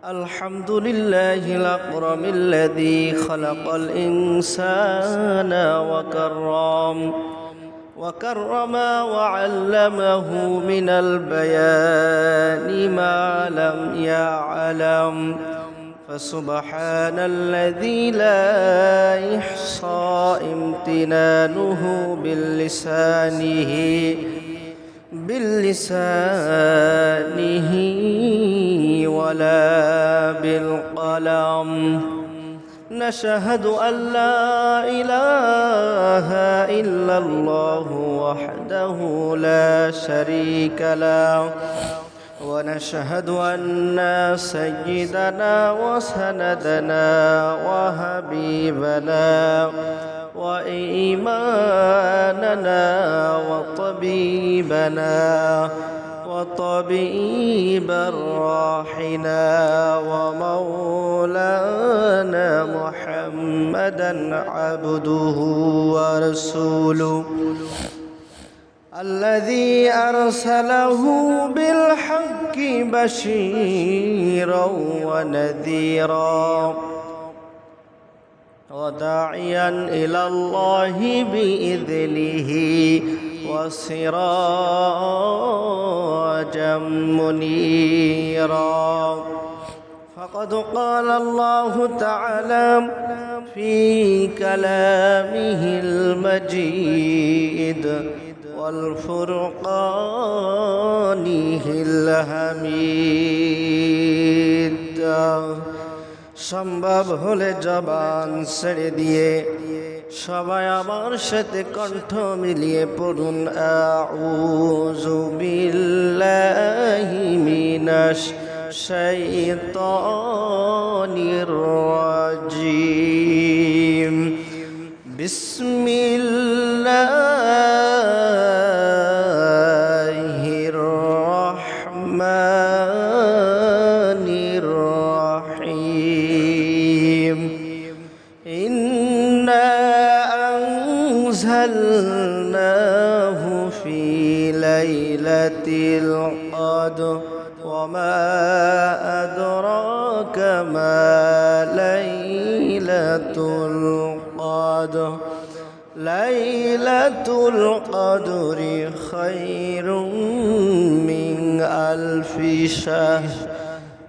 الحمد لله الأكرم الذي خلق الإنسان وكرم وعلمه من البيان ما لم يعلم فسبحان الذي لا يحصى امتنانه باللسانه ولا بالقلم. نشهد أن لا إله إلا الله وحده لا شريك له، ونشهد أن سيدنا وسندنا وحبيبنا وإيماننا وطبيب أرواحنا ومولانا محمدا عبده ورسوله الذي أرسله بالحق بشيرا ونذيرا وداعيا إلى الله بإذنه وسراجا منيرا. فقد قال الله تعالى في كلامه المجيد والفرقانه الحميد। সম্ভব হলে জবান ছেড়ে দিয়ে সবাই আমার সাথে কণ্ঠ মিলিয়ে পড়ুন আউযু বিল্লাহি মিনাশ শাইতানির রাজিম। বিসমিল্লাহির রহমানির রহিম। ইন্না আনজালনাহু ফি লাইলাতিল কদর ওয়ামা আদরাকা মা লাইলাতুল কদর। লাইলাতুল কদরি খায়রুম মিন আলফি শাহর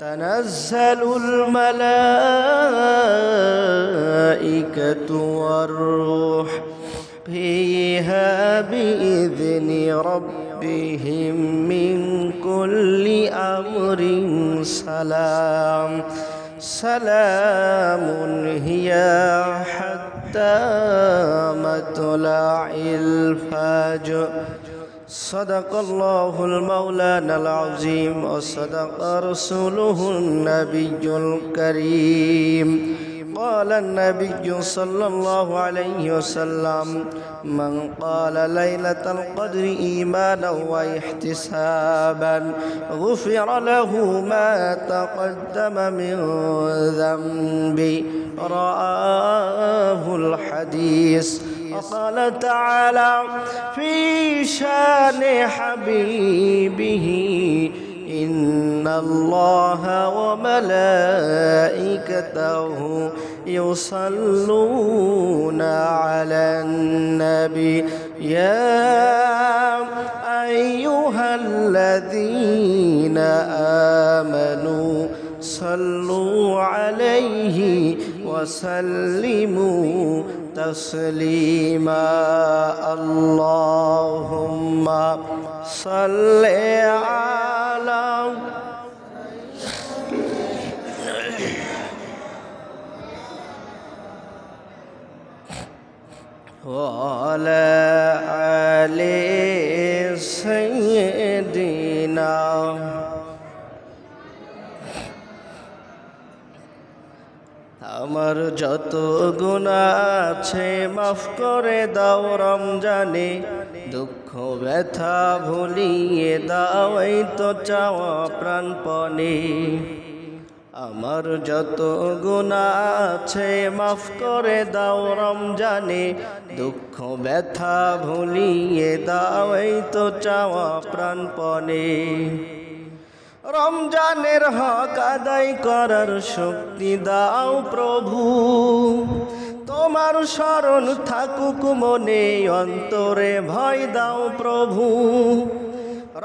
তানাজ্জালুল মালাইকাতু ওয়ার-রূহ ফীহা বিইذনি রাব্বিহিম মিন কুল্লি আমরিন সালাম। সালামুন হিয়া হাত্তা মাতলাইল ফাজর। সাদাকাল্লাহুল মাওলানাল আযীম ওয়া সাদাকা রাসূলুহুন নাবিয়্যুল কারীম। قال النبي صلى الله عليه وسلم من قال ليلة القدر إيمانا واحتسابا غفر له ما تقدم من ذنبه. رآه الحديث. وقال تعالى في شان حبيبه إن الله وملائكته يصلون على النبي يا أيها الذين آمنوا صلوا عليه وسلموا تسليما. اللهم صل على وعلى آل سيدنا। আমার যত গুনাহ আছে মাফ করে দাও রমজানে, দুঃখ ব্যথা ভুলিয়ে দাও এই তো চাওয়া প্রাণপণে। আমার যত গুনাহ আছে মাফ করে দাও রমজানে, দুঃখ ব্যথা ভুলিয়ে দাও এই তো চাওয়া প্রাণপণে। রমজানের হক আদায় করার শক্তি দাও প্রভু, তোমার শরণ থাকুক মনে অন্তরে ভয় দাও প্রভু।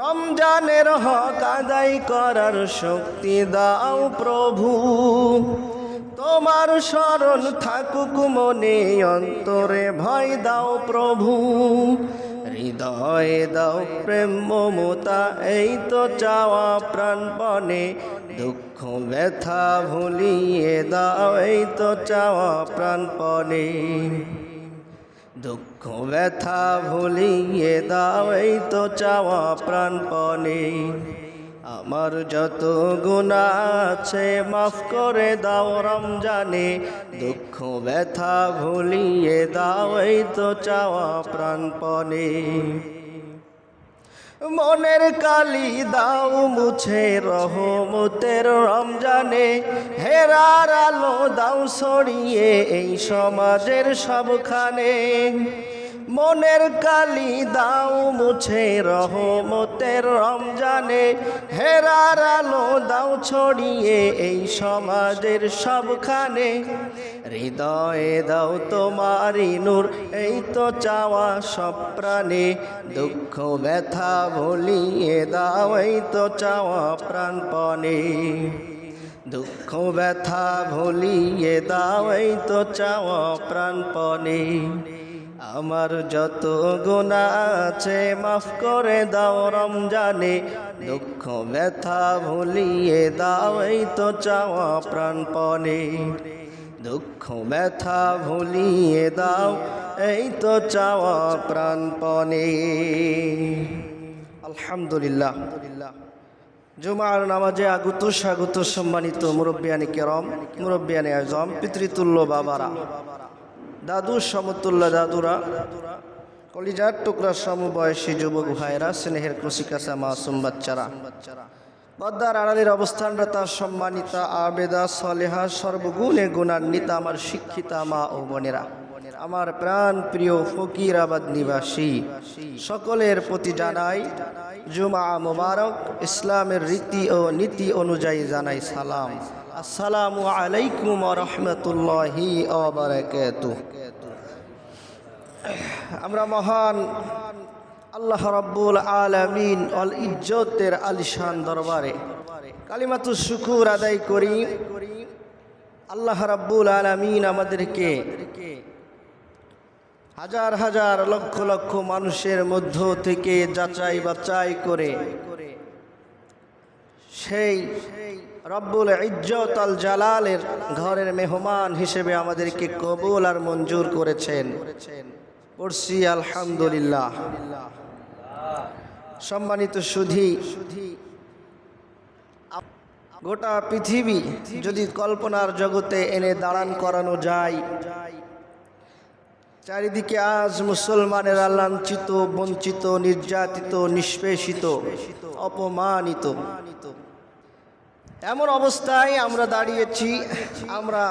রমজানের হক আদায় করার শক্তি দাও প্রভু, তোমার শরণ থাকুক মনে অন্তরে ভয় দাও প্রভু। হৃদয়ে দাও প্রেম মমতা, এই তো চাওয়া প্রাণপণে, দুঃখ ব্যথা ভুলিয়ে দাও, এই তো চাওয়া প্রাণপণে। দুঃখ ব্যথা ভুলিয়ে দাও, এই তো চাওয়া প্রাণপণে। আমার যত গুনাহ আছে মাফ করে দাও রমজানে, দুঃখ ব্যথা ভুলিয়ে দাও, এই তো চাওয়া প্রাণপণে। মনের কালি দাও মুছে রহমতের রমজানে, হেরার আলো দাও ছড়িয়ে এই সমাজের সবখানে। মনের কালি দাও মুছে রহমতের রমজানে, হেরার আলো দাও ছড়িয়ে এই সমাজের সবখানে। হৃদয়ে দাও তোমারি নূর, এই তো চাওয়া সব প্রাণে, দুঃখ ব্যথা ভুলিয়ে দাও, এই তো চাওয়া প্রাণপণে। দুঃখ ব্যথা ভুলিয়ে দাও, এই তো চাওয়া প্রাণপণে। আমার যত গুনাহ আছে মাফ করে দাও রমজানে, দুঃখ ব্যথা ভুলিয়ে দাও, এই তো চাওয়া প্রাণপণে। দুঃখ ব্যথা ভুলিয়ে দাও, এই তো চাওয়া প্রাণপণে। আলহামদুলিল্লাহ। জুমার নামাজে আগত স্বাগত সম্মানিত মুরব্বিয়ানে কেরাম, মুরব্বিয়ানে আজম, পিতৃতুল্য বাবারা, দাদু সমতুল্য দাদুরা, কলিজার টুকরা সমবয়সী যুবক ভাইরা, স্নেহের কচিকাঁচা মাসুম বাচ্চারা, পদ্মার আড়ালের অবস্থানরতা সম্মানিতা আবেদা সলেহা, সর্বগুণে গুণান্বিতা আমার শিক্ষিতা মা ও বোনেরা, আমার প্রাণ প্রিয় ফকিরাবাদ নিবাসী সকলের প্রতি জানাই জুমা মুবারক। ইসলামের রীতি ও নীতি অনুযায়ী জানাই সালাম। আসসালামু আলাইকুম ওয়া রাহমাতুল্লাহি ওয়া বারাকাতুহু। আমরা মহান আল্লাহ রাব্বুল আলামিন অল ইজ্জতের আলিশান দরবারে কালিমাতুশ শুকুর আদায় করি। আল্লাহ রাব্বুল আলামিন আমাদেরকে হাজার হাজার লক্ষ লক্ষ মানুষের মধ্য থেকে যাচাই বাছাই করে সেই রব্বুল ইজ্জত আল জালালের ঘরের মেহমান হিসেবে আমাদেরকে কবুল আর মঞ্জুর করেছেন। পড়ছি আলহামদুলিল্লাহ। সম্মানিত সুধী, গোটা পৃথিবী যদি কল্পনার জগতে এনে দাঁড়ান করানো যায়, চারিদিকে আজ মুসলমানেরা লাঞ্ছিত, বঞ্চিত, নির্যাতিত, নিষ্পেষিত, অপমানিত। এমন অবস্থায় আমরা দাঁড়িয়েছি। আমরা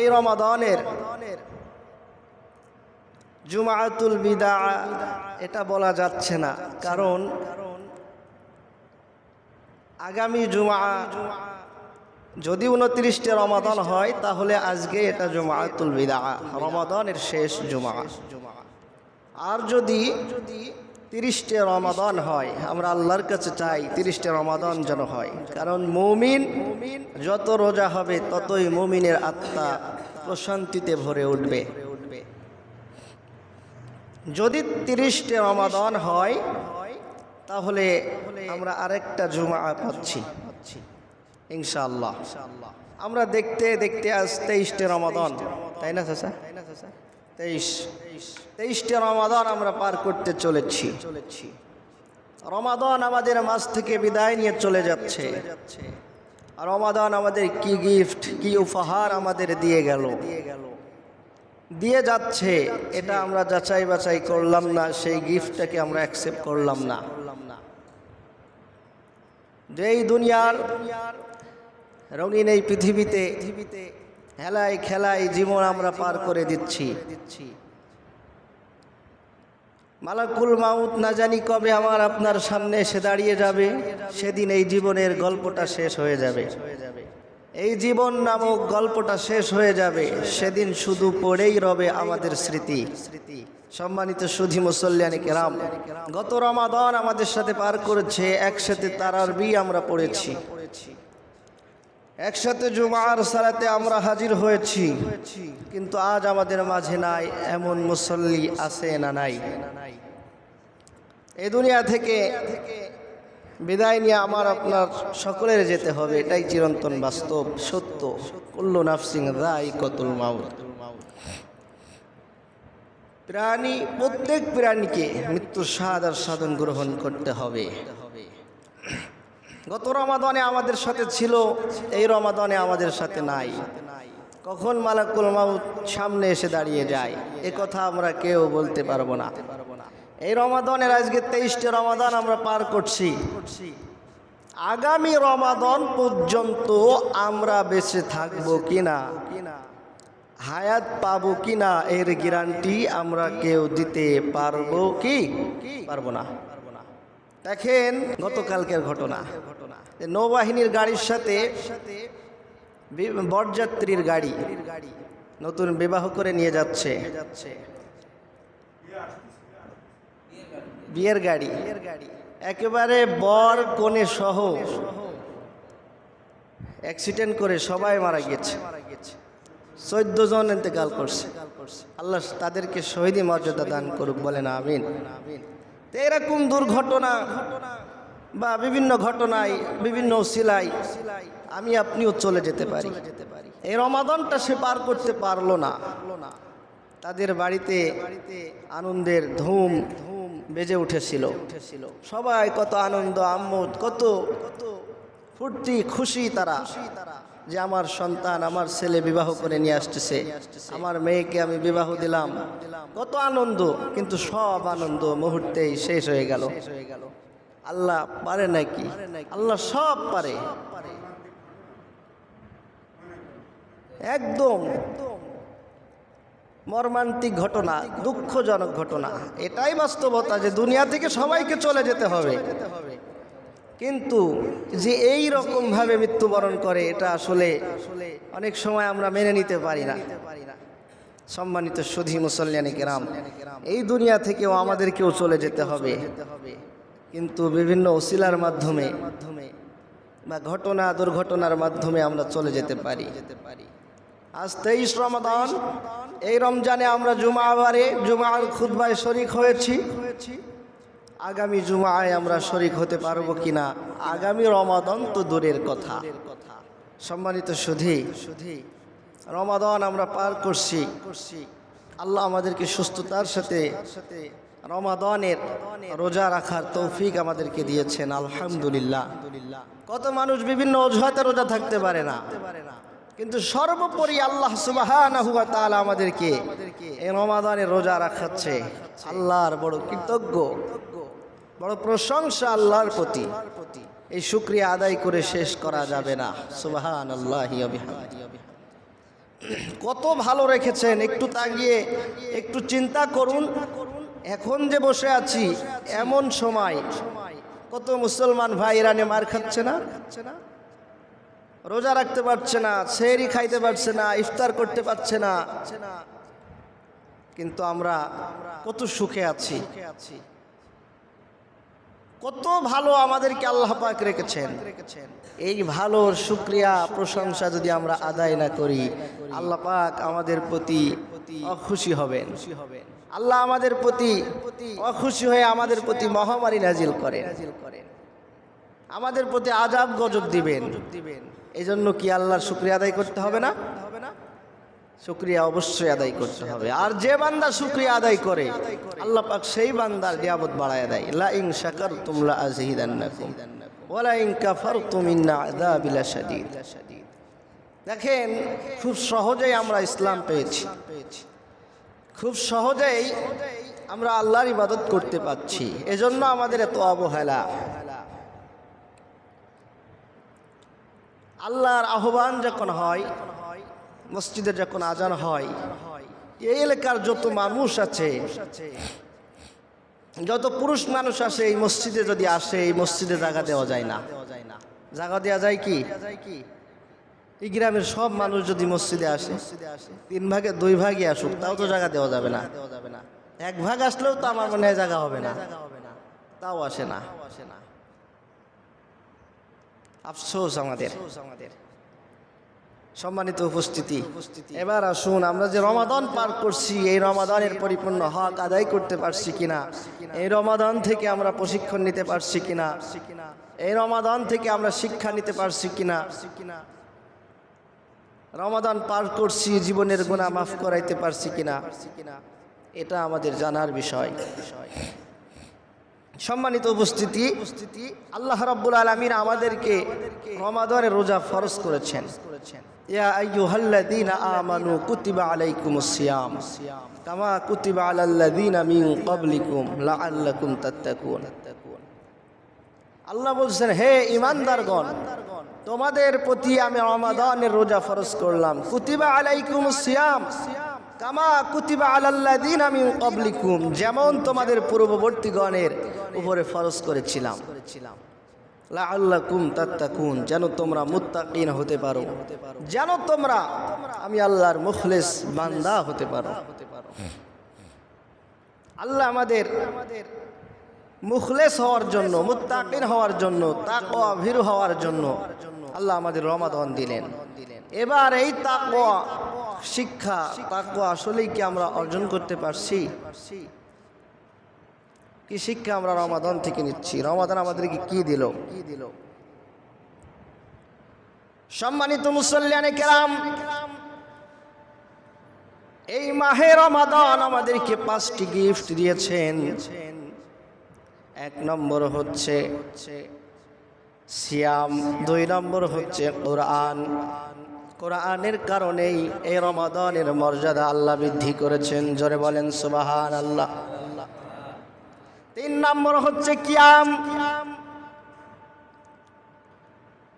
এই রমাদানের জুমাতুল বিদা এটা বলা যাচ্ছে না, কারণ আগামী জুমা যদি 29টে রমাদান হয় তাহলে আজকে এটা জুমাতুল বিদা, রমাদানের শেষ জুমা। আর যদি 30টে রমাদান হয়, আমরা আল্লাহর কাছে চাই 30টে রমাদান যেন হয়, কারণ মুমিন যত রোজা হবে ততই মুমিনের আত্মা প্রশান্তিতে ভরে উঠবে। যদি 30টে রমাদান হয় তাহলে আমরা আরেকটা জুমা পাচ্ছি ইনশাআল্লাহ। আমরা দেখতে দেখতে আজ 23টে রমাদান, তাই না চাচা? 23টে রমাদান আমরা পার করতে চলেছি। রমাদান আমাদের মাঝ থেকে বিদায় নিয়ে চলে যাচ্ছে। আর রমাদান আমাদের কি গিফট, কি উপহার আমাদের দিয়ে যাচ্ছে, এটা আমরা যাচাই বাছাই করলাম না, সেই গিফটটাকে আমরা অ্যাকসেপ্ট করলাম না। যে এই দুনিয়ার রঙিন এই পৃথিবীতে হেলায় খেলায় জীবন আমরা পার করে দিচ্ছি। মালাকুল মাউত না জানি কবে আমার আপনার সামনে এসে দাঁড়িয়ে যাবে। সেদিন এই জীবনের গল্পটা শেষ হয়ে যাবে, এই জীবন নামক গল্পটা শেষ হয়ে যাবে। সেদিন শুধু পড়েই রবে আমাদের স্মৃতি। সম্মানিত সুধী মুসল্লিয়ানে কেরাম, গত রমাদান আমাদের সাথে পার করেছে, একসাথে তারাবি আমরা পড়েছি, একসাথে জুমার সালাতে আমরা হাজির হয়েছি। কিন্তু আজ আমাদের মাঝে নাই এমন মুসল্লি আছে না নাই? এই দুনিয়া থেকে বিদায় নিয়ে আমার আপনার সকলের যেতে হবে, এটাই চিরন্তন বাস্তব সত্য। কুল্লু নাফসিন যায়িকাতুল মাউত। প্রাণী, প্রত্যেক প্রাণীকে মৃত্যুর স্বাদ আর সাধন গ্রহণ করতে হবে। গত রমাদানে আমাদের সাথে ছিল, এই রমাদানে আমাদের সাথে নাই। কখন মালাকুল মাউত সামনে এসে দাঁড়িয়ে যায় এ কথা আমরা কেউ বলতে পারবো না। এই রমাদানের আজকে 23টে রমাদান আমরা পার করছি। আগামী রমাদান পর্যন্ত আমরা বেঁচে থাকবো কিনা, হায়াত পাবো কিনা, এর গ্যারান্টি আমরা কেউ দিতে পারবো কি? পারবো না। দেখেন গতকালকের ঘটনা, নৌবাহিনীর গাড়ির সাথে বরযাত্রীর গাড়ি নতুন বিবাহ করে নিয়ে যাচ্ছে, বিয়ের গাড়ি, একেবারে বর কনে সহ অ্যাক্সিডেন্ট করে সবাই মারা গেছে। 14 জন ইন্তেকাল করছে। আল্লাহ তাদেরকে শহীদি মর্যাদা দান করুক, বলেন আমিন। তো এরকম দুর্ঘটনা বা বিভিন্ন ঘটনায়, বিভিন্ন উসিলায় আমি আপনিও চলে যেতে পারি। এই রমাদানটা সে পার করতে পারলো না। তাদের বাড়িতে আনন্দের ধুম বেজে উঠেছিল, সবাই কত আনন্দ আম্মুদ, কত ফুর্তি খুশি তারা যে আমার সন্তান, আমার ছেলে বিবাহ করে নিয়ে আসতেছে, আমার মেয়েকে আমি বিবাহ দিলাম, কত আনন্দ। কিন্তু সব আনন্দ মুহূর্তেই শেষ হয়ে গেল। আল্লাহ পারে নাকি? আল্লাহ সব পারে। একদম মর্মান্তিক ঘটনা, দুঃখজনক ঘটনা। এটাই বাস্তবতা যে দুনিয়া থেকে সবাইকে চলে যেতে হবে, কিন্তু যে এই রকম ভাবে মৃত্যুবরণ করে এটা আসলে অনেক সময় আমরা মেনে নিতে পারি না। সম্মানিত সুধী মুসল্লিয়ানে কেরাম, এই দুনিয়া থেকেও আমাদেরকেও চলে যেতে হবে, কিন্তু বিভিন্ন ওসিলার মাধ্যমে বা ঘটনা দুর্ঘটনার মাধ্যমে আমরা চলে যেতে পারি। আজ 23 রমাদান, এই রমজানে আমরা জুমাবারে জুমার খুতবায় শরীক হয়েছি। আগামী জুমায় আমরা শরীক হতে পারবো কিনা, আগামী রমাদান তো দূরের কথা। সম্মানিত সুধী, রমাদান আমরা পার করছি। আল্লাহ আমাদেরকে সুস্থতার সাথে রমাদানের রোজা রাখার তৌফিক আমাদেরকে দিয়েছেন, আলহামদুলিল্লাহ। কত মানুষ বিভিন্ন অজুহাতে রোজা থাকতে পারে না, কিন্তু সর্বোপরি আল্লাহ সুবহানাহু ওয়া তাআলা আমাদেরকে এই রমাদানে রোজা রাখাচ্ছে। আল্লাহর বড় কৃতজ্ঞ, বড় প্রশংসা আল্লাহর প্রতি। এই শুকরিয়া আদায় করে শেষ করা যাবে না। সুবহানাল্লাহি ওয়া বিহামদিহি। কত ভালো রেখেছেন, একটু তাকিয়ে একটু চিন্তা করুন। এখন যে বসে আছি এমন সময় কত মুসলমান ভাই ইরানে মার খাচ্ছে না, রোজা রাখতে পারছে না, সেহরি খাইতে পারছে না, ইফতার করতে পারছে না, কিন্তু আমরা কত সুখে আছি। কত ভালো আমাদেরকে আল্লাহ পাক রেখেছেন। এই ভালোর শুকরিয়া প্রশংসা যদি আমরা আদায় না করি, আল্লাহ পাক আমাদের প্রতি অখুশি হবেন। আল্লাহ আমাদের প্রতি অখুশি হয়ে আমাদের প্রতি মহামারী নাজিল করেন, আমাদের প্রতি আযাব গজব দিবেন। এই জন্য কি আল্লাহর শুকরিয়া আদায় করতে হবে না? শুকরিয়া অবশ্যই আদায় করতে হবে। আর যে বান্দা শুকরিয়া আদায় করে আল্লাহ পাক সেই বান্দার নিয়ামত বাড়ায় দেয়। লা ইন শাকারতুম লা আযীদান্নাকুম ওয়া লা ইন কাফারতুম ইন্না আযাবি লাশাদীদ। দেখেন, খুব সহজেই আমরা ইসলাম পেয়েছি, খুব সহজেই আমরা আল্লাহর ইবাদত করতে পারছি। এজন্য আমাদের এত অবহেলা। আল্লাহর আহ্বান যখন হয়, মসজিদে যখন আজান হয়, এই এলাকার যত মানুষ আছে যত পুরুষ মানুষ আসে এই মসজিদে যদি আসে, এই মসজিদে জায়গা দেওয়া যায় না। জায়গা দেওয়া যায় কি? এই গ্রামের সব মানুষ যদি মসজিদে আসে, 3 ভাগে 2 ভাগই আসুক, তাও তো জায়গা দেওয়া যাবে না। 1 ভাগ আসলেও তো আমার মনে হয় জায়গা হবে না, তাও আসে না। আফসোস আমাদের। সম্মানিত উপস্থিতি, এবার আসুন আমরা যে রমাদান পার করছি, এই রমাদানের পরিপূর্ণ হক আদায় করতে পারছি কিনা, এই রমাদান থেকে আমরা প্রশিক্ষণ নিতে পারছি কিনা, এই রমাদান থেকে আমরা শিক্ষা নিতে পারছি কিনা। রমাদান পার করছি, জীবনের গুনাহ মাফ করাইতে পারছি কিনা, এটা আমাদের জানার বিষয়। সম্মানিত উপস্থিতি, আল্লাহ রাব্বুল আলামিন আমাদেরকে রমাদানের রোজা ফরজ করেছেন। ইয়া আইয়ুহাল্লাযীনা আমানু কুতিবা আলাইকুমুস সিয়াম কামা কুতিবা আলাল্লাযীনা মিন ক্বাবলিকুম লাআল্লাকুম তাত্তাকুন। আল্লাহ বলছেন, হে ঈমানদারগণ, তোমাদের প্রতি আমি রমাদানের রোজা ফরজ করলাম। কুতিবা আলাইকুমুস সিয়াম কামা কুতিবা আলাল্লাযীনা মিন ক্বাবলিকুম, যেমন তোমাদের পূর্ববর্তীগণের উপরে ফরজ করেছিলাম। লাআল্লাকুম তাত্তাকুন, যেন তোমরা মুত্তাকিন হতে পারো, যেন তোমরা আমি আল্লাহর মুখলিস বান্দা হতে পারো। আল্লাহ আমাদের মুখলিস হওয়ার জন্য, মুত্তাকিন হওয়ার জন্য, তাকওয়া ভীরু হওয়ার জন্য আল্লাহ আমাদের রমাদান দিলেন। এবার এই তাকওয়া শিক্ষা, তাকওয়া আসলেই কি আমরা অর্জন করতে পারছি? কি শিক্ষা আমরা রমাদান থেকে নিচ্ছি? রমাদান আমাদেরকে কি দিল? সম্মানিত মুসল্লিয়ানে কেরাম, এই মাহে রমাদান আমাদেরকে 5টি গিফট দিয়েছেন। 1 নম্বর হচ্ছে সিয়াম, 2 নম্বর হচ্ছে কোরআন। কোরআনের কারণেই এই রমাদানের মর্যাদা আল্লাহ বৃদ্ধি করেছেন। জোরে বলেন সুবহানাল্লাহ। 3 নম্বর হচ্ছে কিয়াম।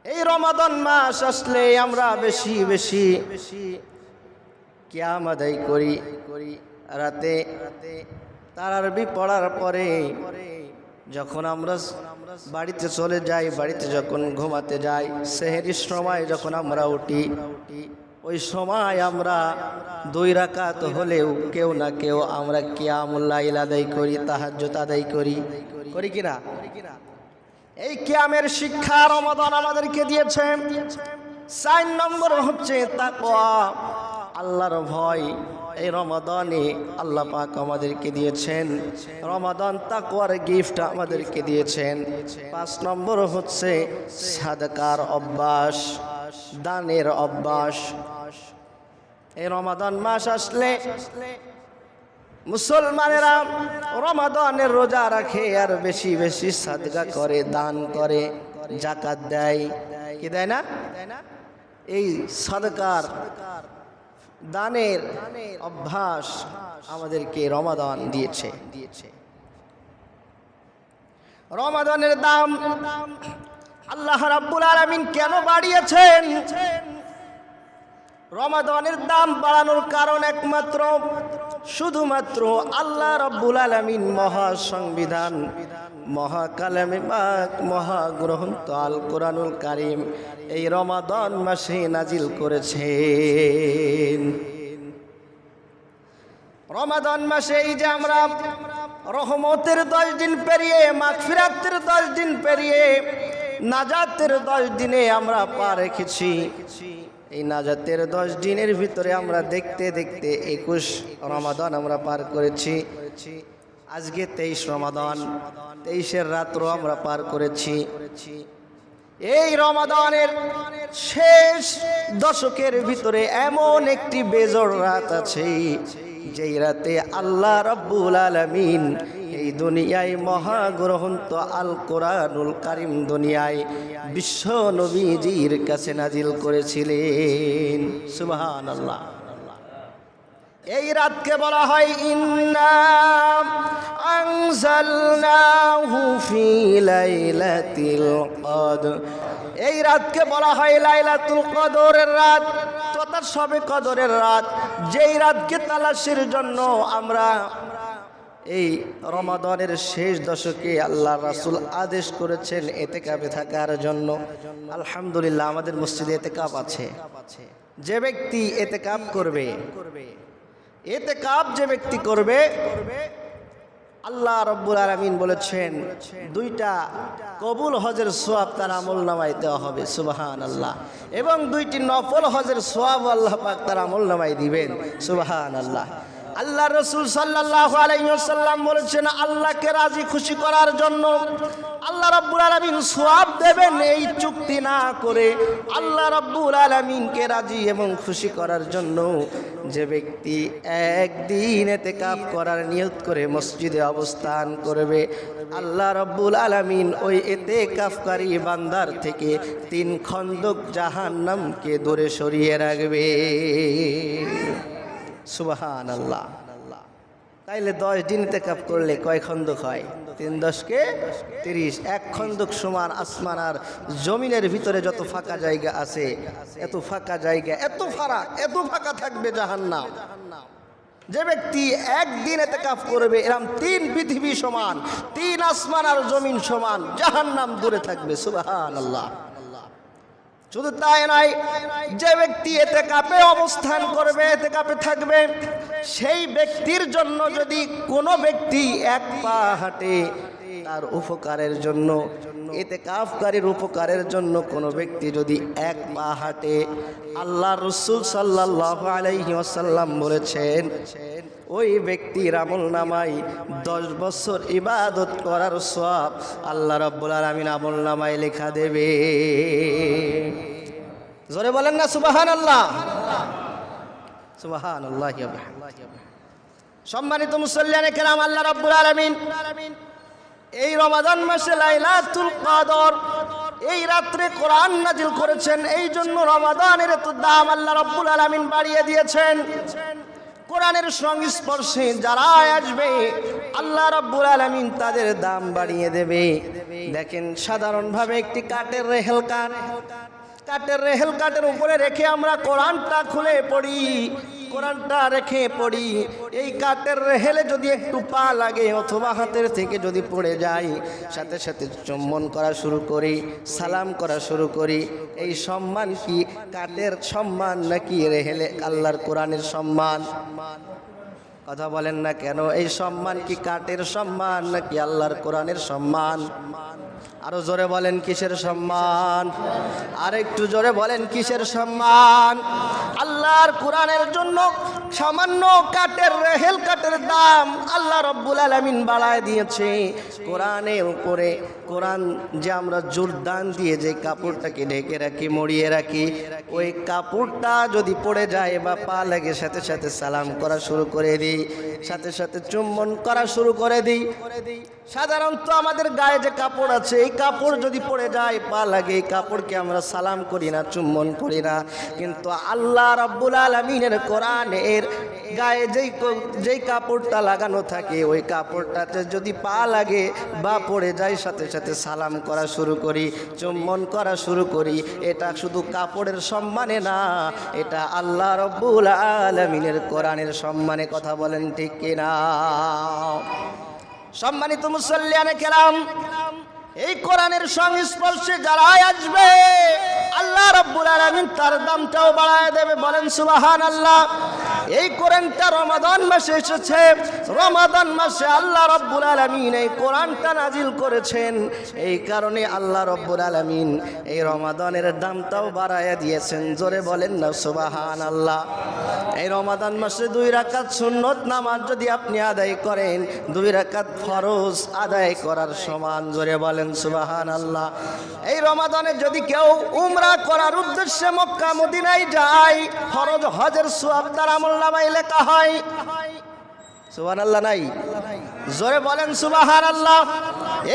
এই রমাদান মাস আসলে আমরা বেশি বেশি কিয়াম আদায় করি। রাতে তারাবি পড়ার পরে যখন আমরা বাড়িতে চলে যাই, বাড়িতে যখন ঘুমাতে যাই, সেহরির সময় যখন আমরা উঠি, ওই সময় আমরা 2 রাকাত হলেও কেউ না কেউ আমরা কিয়ামুল লাইল আদায় করি, তাহাজ্জুদ আদায় করি কিনা? এই কিয়ামের শিক্ষা রমাদান আমাদেরকে দিয়েছে। 4 নম্বর হচ্ছে তাকওয়া, আল্লাহর ভয়। এই রমাদানে আল্লাহ পাক আমাদেরকে দিয়েছেন, রমাদান তাকওয়ার গিফট আমাদেরকে দিয়েছেন। 5 নম্বর হচ্ছে সাদকার অভ্যাস, দানের অভ্যাস। এই রমাদান মাস আসলে মুসলমানেরা রমাদানের রোজা রাখে আর বেশি বেশি সাদকা করে, দান করে, যাকাত দেয়। কি দেয় না? এই সাদকার, দানের অভ্যাস আমাদেরকে রমাদান দিয়েছে। রমাদানের দাম আল্লাহ রাব্বুল আলামিন কেন বাড়িয়েছেন? রমাদানের দাম বাড়ানোর কারণ একমাত্র শুধুমাত্র আল্লাহ রাব্বুল আলামিন মহা সংবিধান, মহা কালামে পাক, মহা গ্রন্থ আল কোরআনুল কারীম এই রমাদান মাসে নাজিল করেছেন। রমাদান মাসে এই যে আমরা রহমতের 10 দিন পেরিয়ে, মাগফিরাতের 10 দিন পেরিয়ে, নাজাতের 10 দিনে আমরা পা রেখেছি। এই নাজাতের 10 দিনের ভিতরে আমরা দেখতে দেখতে 21 রমাদান আমরা পার করেছি। আজকে 23 রমাদান, 23-এর রাত্র আমরা পার করেছি। এই রমাদানের শেষ দশকের ভিতরে এমন একটি বেজোড় রাত আছে, যেই রাতে আল্লাহ রাব্বুল আলামিন এই দুনিয়ায় মহাগ্রন্থ আল কোরআনুল কারীম দুনিয়ায় বিশ্ব নবীজির কাছে নাজিল করেছিলেন। সুবহানাল্লাহ। এই রাতকে বলা হয় ইন্না আনজালনাহু ফি লাইলাতিল কদর। এই রাতকে বলা হয় লাইলাতুল কদরের রাত তথা শবে কদরের রাত, যেই রাতকে তালাশের জন্য আমরা এই রমাদানের শেষ দশকে আল্লাহ রাসূল আদেশ করেছেন এতেকাফে থাকার জন্য। আলহামদুলিল্লাহ আমাদের মসজিদে এতেকাফ আছে। যে ব্যক্তি এতেকাফ করবে, এতেকাফ যে ব্যক্তি করবে, আল্লাহ রাব্বুল আলামিন বলেছেন দুইটা কবুল হজের সওয়াব তার আমলনামায় দেওয়া হবে, সুবহানাল্লাহ। এবং দুইটি নফল হজের সওয়াব আল্লাহ পাক তার আমলনামায় দিবেন, সুবহানাল্লাহ। আল্লাহ রাসূল সাল্লাল্লাহু আলাইহি ওয়াসাল্লাম বলেছেন আল্লাহকে রাজি খুশি করার জন্য আল্লাহ রাব্বুল আলামিন সওয়াব দেবেন এই চুক্তি না করে আল্লাহ রাব্বুল আলামিনকে রাজি এবং খুশি করার জন্য যে ব্যক্তি একদিন ইতিকাফ করার নিয়ত করে মসজিদে অবস্থান করবে, আল্লাহ রাব্বুল আলামিন ওই ইতিকাফকারী বান্দার থেকে 3 খন্দক জাহান্নামকে দূরে সরিয়ে রাখবে, সুবহানাল্লাহ। তাইলে 10 দিন ইতিকাফ করলে কয় খন্দক হয়? 3 × 10 = 30। 1 খন্দক সমান আসমান আর জমিনের ভিতরে যত ফাঁকা জায়গা আছে, এত ফাঁকা জায়গা, এত ফাঁকা থাকবে জাহান্নাম। যে ব্যক্তি একদিন ইতিকাফ করবে এরকম 3 পৃথিবী সমান, 3 আসমান আর জমিন সমান জাহান্নাম দূরে থাকবে, সুবহানাল্লাহ। শুধু তাই নয়, যে ব্যক্তি ইতিকাফে অবস্থান করবে, ইতিকাফে থাকবে, সেই ব্যক্তির জন্য যদি কোনো ব্যক্তি এক পা হাঁটে, তার উপকারের জন্য, ইতিকাফকারীর উপকারের জন্য কোনো ব্যক্তি যদি এক পা হাঁটে, আল্লাহ রাসূল সাল্লাল্লাহু আলাইহি ওয়াসাল্লাম বলেছেন ওই ব্যক্তির আমলনামায় 10 বছর ইবাদত করার সওয়াব আল্লাহ রাব্বুল আলামিন আমলনামায় লেখা দেবে। জোরে বলেন না সুবহানাল্লাহ, সুবহানাল্লাহ। সম্মানিত মুসল্লিয়ানে কেরাম, আল্লাহ রাব্বুল আলামিন এই রমাদান মাসে লাইলাতুল কদর এই রাত্রে কোরআন নাজিল করেছেন। এই জন্য রমাদানের এত দাম আল্লাহ রাব্বুল আলামিন বাড়িয়ে দিয়েছেন। কোরআনের সংস্পর্শে যারা আসবে আল্লাহ রাব্বুল আলামিন তাদের দাম বাড়িয়ে দেবে। দেখেন, সাধারণভাবে একটি কাঠের রেহেল কাঠের উপরে রেখে আমরা কোরআনটা খুলে পড়ি, কোরআনটা রেখে পড়ি। এই কাঠের রেহেলে যদি একটু পা লাগে অথবা হাতের থেকে যদি পড়ে যায়, সাথে সাথে চুম্বন করা শুরু করি, সালাম করা শুরু করি। এই সম্মান কি কাঠের সম্মান নাকি রেহেলে আল্লাহর কোরআনের সম্মান? কথা বলেন না কেন? এই সম্মান কি কাঠের সম্মান নাকি আল্লাহর কোরআনের সম্মান? আরো জোরে বলেন কিসের সম্মান? আর একটু জোরে বলেন কিসের সম্মান? আল্লাহর কোরআনের জন্য সামান্য কাঠের রেহেল কাঠের দাম আল্লাহ রাব্বুল আলামিন বাড়ায় দিয়েছে। কোরআনের উপরে, কোরআন যে আমরা জোরদান দিয়ে যে কাপড়টাকে ঢেকে রাখি, মড়িয়ে রাখি, ওই কাপড়টা যদি পড়ে যায় বা পা লাগে, সাথে সাথে সালাম করা শুরু করে দিই, সাথে সাথে চুম্বন করা শুরু করে দিই। সাধারণত আমাদের গায়ে যে কাপড় আছে, এই কাপড় যদি পড়ে যায়, পা লাগে, এই কাপড়কে আমরা সালাম করি না, চুম্বন করি না। কিন্তু আল্লাহ রাব্বুল আলামিনের কোরআনের গায়ে যেই কাপড়টা লাগানো থাকে, ওই কাপড়টাতে যদি পা লাগে বা পড়ে যায়, সাথে সাথে সালাম করা শুরু করি, চুম্বন করা শুরু করি। এটা শুধু কাপড়ের সম্মানে না, এটা আল্লাহ রাব্বুল আলামিনের কোরআনের সম্মানে। কথা বলেন ঠিক কিনা? সম্মানিত মুসল্লিয়ানে কেরাম, এই কোরআনের সংস্পর্শে যারা আসবে আল্লাহ রাব্বুল আলামিন তার দামটাও বাড়ায় দেবে। বলেন সুবহানাল্লাহ। এই কোরআনটা রমাদান মাসে এসেছে, রমাদান মাসে আল্লাহ রাব্বুল আলামিন এই কোরআনটা নাজিল করেছেন। এই কারণে আল্লাহ রাব্বুল আলামিন এই রমাদানের দামটাও বাড়ায় দিয়েছেন। জোরে বলেন না সুবহানাল্লাহ। এই রমাদান মাসে 2 রাকাত সুন্নত নামাজ যদি আপনি আদায় করেন, 2 রাকাত ফরজ আদায় করার সমান। জোরে বলেন সুবহানাল্লাহ। এই রমাদানে যদি কেউ উমরা করার উদ্দেশ্যে মক্কা মদিনায় যায়, ফরজ হজের সওয়াব তার আমলনামায় লেখা হয়। সুবহানাল্লাহ নাই? জোরে বলেন সুবহানাল্লাহ।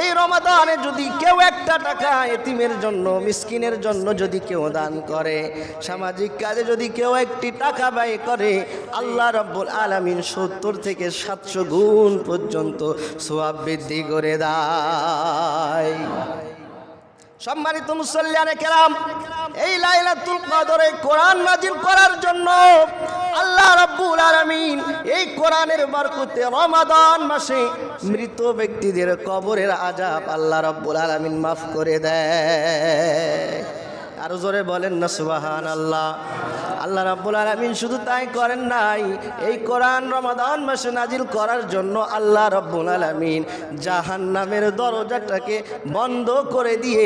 এই রমাদানে যদি কেউ 1 টাকা এতিমের জন্য, মিসকিনের জন্য যদি কেউ দান করে, সামাজিক কাজে যদি কেউ 1 টাকা ব্যয় করে, আল্লাহ রাব্বুল আলামিন 70 থেকে 700 গুণ পর্যন্ত সওয়াব বৃদ্ধি করে দেয়। সম্মানিত মুসল্লিয়ানে কেরাম, এই লাইলাতুল কদরে কোরআন নাজিল করার জন্য আল্লাহ রাব্বুল আলামিন এই কোরআনের বরকতে রমাদান মাসে মৃত ব্যক্তিদের কবরের আযাব আল্লাহ রাব্বুল আলামিন মাফ করে দেয়। আরো জোরে বলেন না সুবহানাল্লাহ। আল্লাহ রাব্বুল আলামিন শুধু তাই করেন নাই, এই কোরআন রমাদান মাসে নাজিল করার জন্য আল্লাহ রাব্বুল আলামিন জাহান্নামের দরজাটাকে বন্ধ করে দিয়ে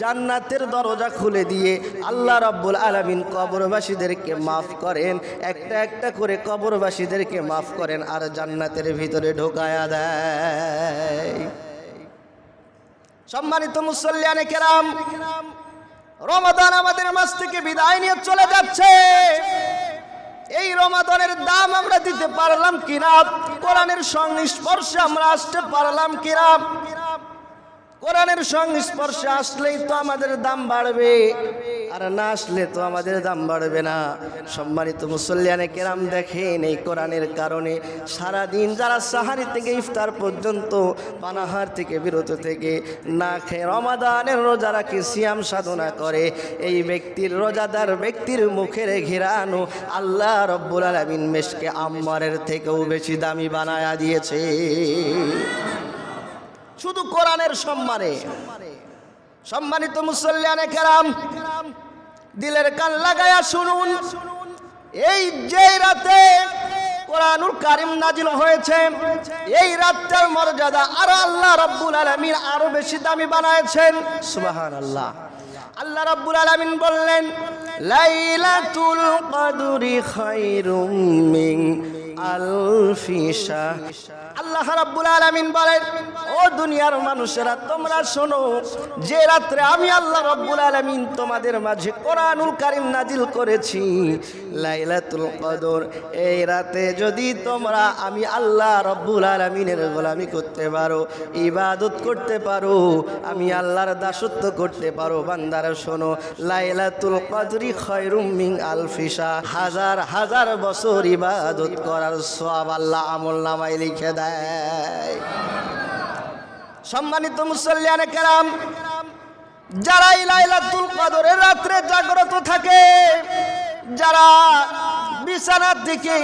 জান্নাতের দরজা খুলে দিয়ে আল্লাহ রাব্বুল আলামিন কবরবাসীদেরকে মাফ করেন, একটা একটা করে কবরবাসীদেরকে মাফ করেন আর জান্নাতের ভিতরে ঢোকায়া দেয়। সম্মানিত মুসল্লিয়ানে কেরাম, রমাদান আমাদের মাস থেকে বিদায় নিয়ে চলে যাচ্ছে। এই রমাদানের দাম আমরা দিতে পারলাম কিনা? কোরআনের সংস্পর্শে আমরা আসতে পারলাম কিনা? কোরআনের সংস্পর্শে আসলেই তো আমাদের দাম বাড়বে, আর না আসলে তো আমাদের দাম বাড়বে না। সম্মানিত মুসল্লিয়ানে কেরাম, দেখেন এই কোরআনের কারণে সারাদিন যারা সাহারি থেকে ইফতার পর্যন্ত পানাহার থেকে বিরত থেকে না খেয়ে রমাদানের রোজা রাখে, সিয়াম সাধনা করে, এই ব্যক্তির রোজাদার ব্যক্তির মুখের ঘিরানো আল্লাহ রব্বুল আলামিন মেশকে আম্মারের থেকেও বেশি দামি বানায়া দিয়েছে, শুধু কোরআনের সম্মানে। সম্মানিত মুসল্লিয়ানে কেরাম, দিলের কান লাগায়া শুনুন, এই যে রাতে কোরআনুল কারীম নাজিল হয়েছে, এই রাতের মর্যাদা আরো আল্লাহ রাব্বুল আলামিন আরো বেশি দামি বানায়েছেন। সুবহানাল্লাহ। আল্লাহ রাব্বুল আলামিন বললেন, লাইলাতুল কদরি খায়রুম মিন আলফি শাহর। আল্লাহ রাব্বুল আলামিন বলেন, ও দুনিয়ার মানুষেরা তোমরা শোনো, যে রাত্রে আমি আল্লাহ রাব্বুল আলামিন তোমাদের মাঝে কোরআনুল কারীম নাজিল করেছি, লাইলাতুল কদর, এই রাতে যদি তোমরা আমি আল্লাহ রাব্বুল আলামিনের গোলামি করতে পারো, ইবাদত করতে পারো, আমি আল্লাহর দাসত্ব করতে পারো, বান্দারা শোনো, লাইলাতুল কদরি খায়রুম মিন আলফি শাহর, হাজার হাজার বছর ইবাদত করার সওয়াব আল্লাহ আমলনামায় লিখে দেয়। সম্মানিত মুসল্লিয়ানে কেরাম, যারা এই লাইলাতুল কদরের রাত্রে জাগ্রত থাকে, যারা বিছানার দিকে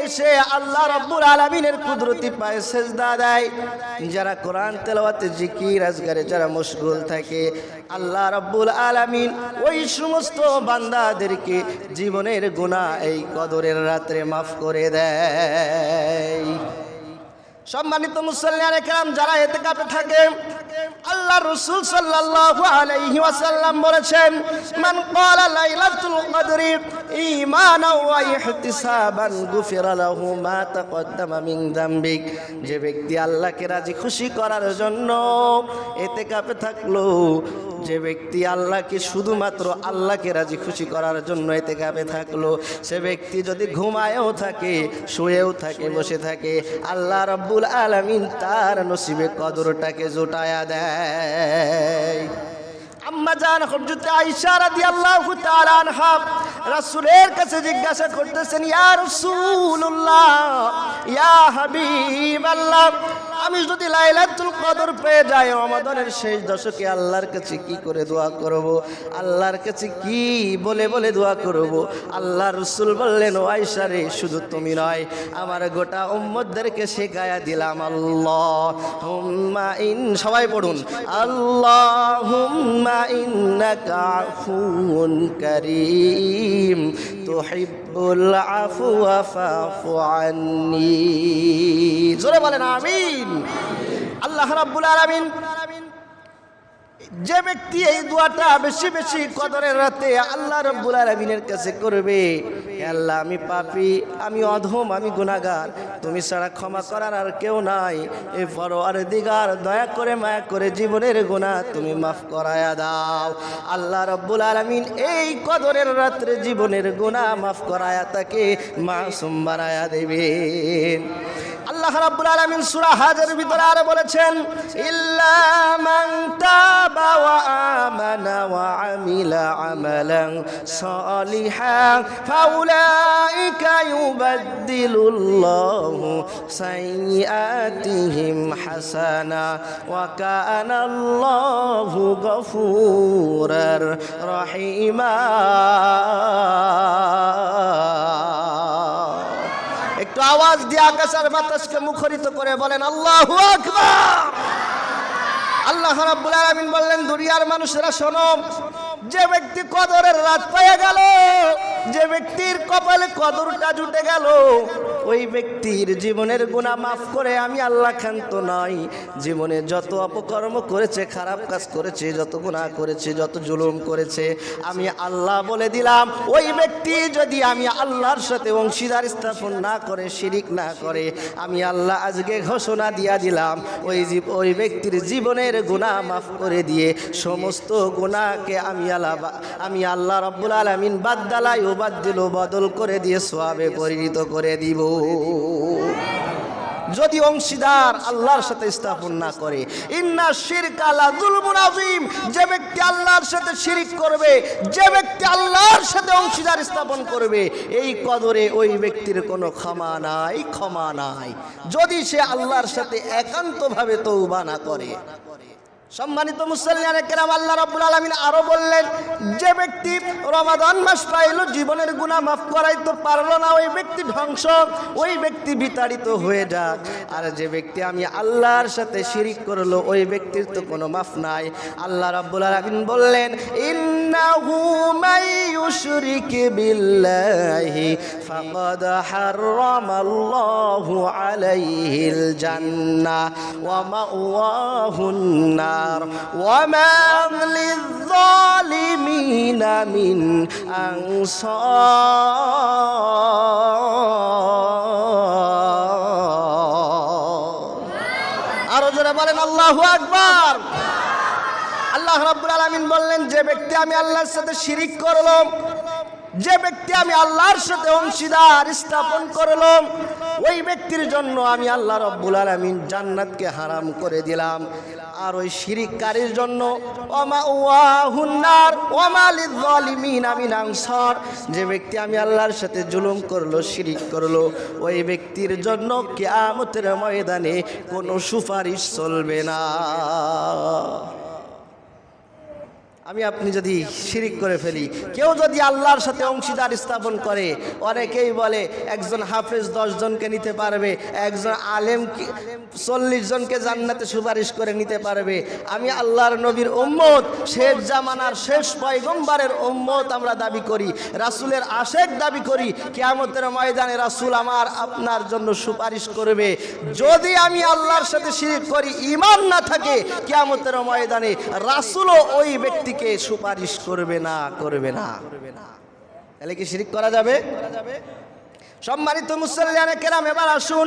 এসে আল্লাহ রাব্বুল আলামিনের কুদরতি পায়ে সেজদা দেয়, যারা কোরআন তেলাওয়াতে জিকির আজকারে যারা মশগুল থাকে, আল্লাহ রাব্বুল আলামিন ওই সমস্ত বান্দাদেরকে জীবনের গুনাহ এই কদরের রাত্রে মাফ করে দেয়। সম্মানিত মুসল্লিয়ানে কেরাম, যারা ইতিকাফে থাকে, আল্লাহ রাসূল সাল্লাল্লাহু আলাইহি ওয়াসাল্লাম বলেছেন, মান ক্বালা লাইলাতুল কদরি ঈমানাও ওয়া ইহতিসাবান গুফিরা লাহু মা তাকদ্দামা মিন যামবিক। যে ব্যক্তি আল্লাহকে রাজি খুশি করার জন্য ইতিকাফে থাকলো, যে ব্যক্তি আল্লাহকে শুধুমাত্র আল্লাহকে রাজি খুশি করার জন্য ইতিকাফে থাকলো, সে ব্যক্তি যদি ঘুমায়ও থাকে, শুয়েও থাকে, বসে থাকে, আল্লাহ রাব্বুল আলামিন তার নসিবে কদরটাকে জোটায়া দেয়। আম্মা জান হযরত আয়েশা রাদিয়াল্লাহু তাআলা আনহা রাসূলের কাছে জিজ্ঞাসা করতেছেন, ইয়া রাসূলুল্লাহ, ইয়া হাবিবাল্লাহ, আমি যদি লাইলাতুল কদর পেয়ে যাই রমাদানের শেষ দশকে আল্লাহর কাছে কি করে দোয়া করব? আল্লাহর কাছে কি বলে বলে দোয়া করব? আল্লাহ রাসূল বললেন, ও আয়েশা রে, শুধু তুমি নয়, আমার গোটা উম্মতদেরকে শেখায়া দিলাম, আল্লাহুম্মা সবাই পড়ুন, আল্লাহুম্মা ইন্নাকা আফুউন কারীম তুহিব্বুল আফওয়া ফাফু আন্নী। জোরে বলেন আমিন। আল্লাহ রাব্বুল আলামিন, যে ব্যক্তি এই দোয়াটা বেশি বেশি কদরের রাতে আল্লাহ রাব্বুল আলামিনের কাছে করবে, হে আল্লাহ, আমি পাপী, আমি অধম, আমি গুনাহগার, তুমি ছাড়া ক্ষমা করার আর কেউ নাই, এ পরওয়ারদিগার দয়া করে মায়া করে জীবনের গুনাহ তুমি মাফ করায়া দাও। আল্লাহ রাব্বুল আলামিন এই কদরের রাত্রে জীবনের গুনাহ মাফ করায়া তাকে মাসুম বানায়া দেবেন। আল্লাহ রাব্বুল আলামিন সূরা হাজের ভিতরে আরো বলেছেন, ইল্লা মান তাবা ওয়া আমানা ওয়া আমিলা আমালান সালিহান ফাউলাইকা ইউবাদদিলুল্লাহু সাইয়্যাতিহিম হাসানা ওয়া কানা আল্লাহু গফুরার রহিমা। একটু আওয়াজ দিয়ে আকাশ আর বাতাসকে মুখরিত করে বলেন আল্লাহু আকবার। আল্লাহ রাব্বুল আলামিন বললেন, দুনিয়ার মানুষেরা শোনো, যে ব্যক্তি কদরের রাত পেয়ে গেল, যে ব্যক্তির কপালে কদরটা জুটে গেল, ওই ব্যক্তির জীবনের গুনাহ মাফ করে আমি আল্লাহ ক্ষান্ত নই। জীবনে যত অপকর্ম করেছে, খারাপ কাজ করেছে, যত গুনাহ করেছে, যত জুলুম করেছে, আমি আল্লাহ বলে দিলাম, ওই ব্যক্তি যদি আমি আল্লাহর সাথে অংশীদার স্থাপন না করে, শিরিক না করে, আমি আল্লাহ আজকে ঘোষণা দিয়া দিলাম, ওই ব্যক্তির জীবনের গুনাহ মাফ করে দিয়ে সমস্ত গুনাহকে আমি আল্লাহ রাব্বুল আলামিন বাদদালাই ও বাদদিল বদল করে দিয়ে সওয়াবে পরিণত করে দিব। যদি অংশীদার আল্লাহর সাথে স্থাপন না করে। ইন্না শিরকা লা যুলমুন আযীম, যে ব্যক্তি আল্লাহর সাথে শিরিক করবে, যে ব্যক্তি আল্লাহর সাথে অংশীদার স্থাপন করবে, এই কদরে ওই ব্যক্তির কোনো ক্ষমা নাই, ক্ষমা নাই, যদি সে আল্লাহর সাথে একান্তভাবে তওবা না করে। সম্মানিত মুসল্লিয়ানে কেরাম, আল্লাহ রাব্বুল আলামিন আরো বললেন, যে ব্যক্তি রমাদান মাস পাইল, জীবনের গুনাহ মাফ করাইতে পারলো না, ওই ব্যক্তি ধ্বংস, ওই ব্যক্তি বিতাড়িত হয়ে যাক। আর যে ব্যক্তি আমি আল্লাহর সাথে শিরিক করলো, ওই ব্যক্তির তো কোনো মাফ নাই। আল্লাহ রাব্বুল আলামিন বললেন, ইন্নাহু মাইয়ুশরিক বিল্লাহি ফাকাদ হারামাল্লাহু আলাইহিল জান্নাহ ওয়া মাওয়াহুন নার وما للظالمين من أنصار। আরো জোরে বলেন আল্লাহু আকবার। আল্লাহ রাব্বুল আলামিন বললেন, যে ব্যক্তি আমি আল্লাহর সাথে শিরিক করলাম, যে ব্যক্তি আমি আল্লাহর সাথে অংশীদার স্থাপন করলাম, ওই ব্যক্তির জন্য আমি আল্লাহ রাব্বুল আলামিন জান্নাতকে হারাম করে দিলাম। আর ওই শিরিককারীর জন্য ওয়ামাওয়াহুন নার ওয়ামা লিয-যালিমিনা মিন আনসার, যে ব্যক্তি আমি আল্লাহর সাথে জুলুম করলো, শিরিক করলো, ওই ব্যক্তির জন্য কিয়ামতের ময়দানে কোনো সুপারিশ চলবে না। আমি আপনি যদি শিরিক করে ফেলি, কেউ যদি আল্লাহর সাথে অংশীদার স্থাপন করে, অনেকেই বলে একজন হাফেজ 10 জনকে নিতে পারবে, একজন আলেম 40 জনকে জান্নাতে সুপারিশ করে নিতে পারবে। আমি আল্লাহর নবীর উম্মত, শেষ জামানার শেষ পয়গম্বরের উম্মত আমরা দাবি করি, রাসূলের আশেক দাবি করি। কিয়ামতের ময়দানে রাসূল আমার আপনার জন্য সুপারিশ করবে। যদি আমি আল্লাহর সাথে শিরিক করি, ঈমান না থাকে, কিয়ামতের ময়দানে রাসূলও ওই ব্যক্তি কে সুপারিশ করবে না, করবে না। তাহলে কি শিরিক করা যাবে? সম্মানিত মুসল্লিয়ানে কেরাম, এবার আসুন